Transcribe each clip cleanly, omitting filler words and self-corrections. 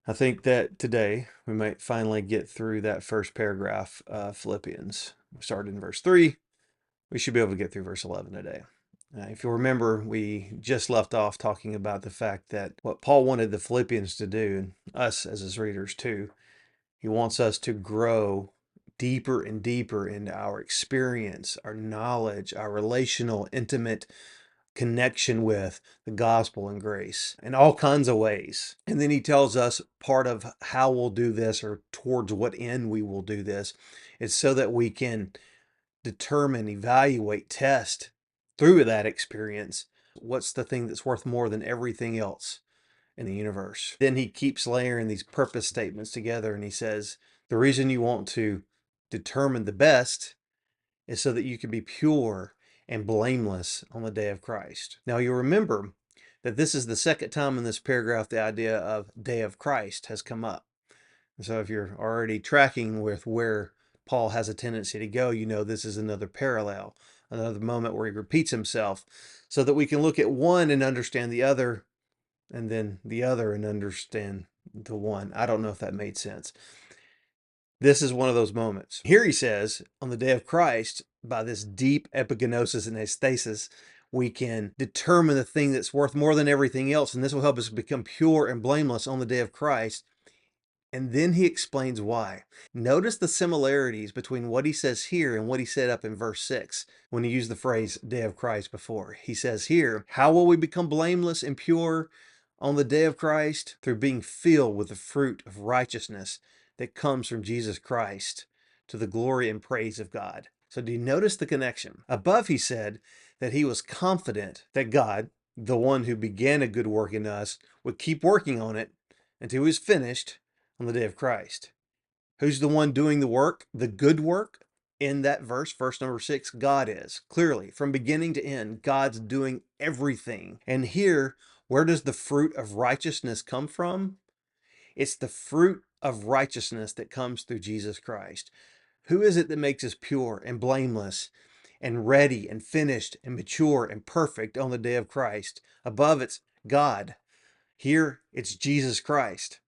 I think that today we might finally get through that first paragraph of Philippians. We started in verse 3. We should be able to get through verse 11 today. If you'll remember, we just left off talking about the fact that what Paul wanted the Philippians to do, and us as his readers too, he wants us to grow deeper and deeper into our experience, our knowledge, our relational, intimate connection with the gospel and grace in all kinds of ways. And then he tells us part of how we'll do this, or towards what end we will do this, is so that we can determine, evaluate, test through that experience what's the thing that's worth more than everything else in the universe. Then he keeps layering these purpose statements together, and he says the reason you want to determine the best is so that you can be pure and blameless on the day of Christ. Now, you'll remember that this is the second time in this paragraph the idea of day of Christ has come up. And so if you're already tracking with where Paul has a tendency to go, you know this is another parallel, another moment where he repeats himself so that we can look at one and understand the other, and then the other and understand the one. I don't know if that made sense. This is one of those moments. Here he says, on the day of Christ, by this deep epigenosis and aesthesis, we can determine the thing that's worth more than everything else, and this will help us become pure and blameless on the day of Christ. And then he explains why. Notice the similarities between what he says here and what he said up in verse 6 when he used the phrase day of Christ before. He says here, how will we become blameless and pure on the day of Christ? Through being filled with the fruit of righteousness that comes from Jesus Christ to the glory and praise of God. So do you notice the connection? Above he said that he was confident that God, the one who began a good work in us, would keep working on it until he was finished on the day of Christ. Who's the one doing the work, the good work? In that verse number 6, God is. Clearly, from beginning to end, God's doing everything. And here, where does the fruit of righteousness come from? It's the fruit of righteousness that comes through Jesus Christ. Who is it that makes us pure and blameless and ready and finished and mature and perfect on the day of Christ? Above, it's God. Here, it's Jesus Christ.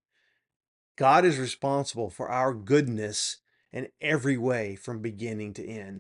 God is responsible for our goodness in every way from beginning to end.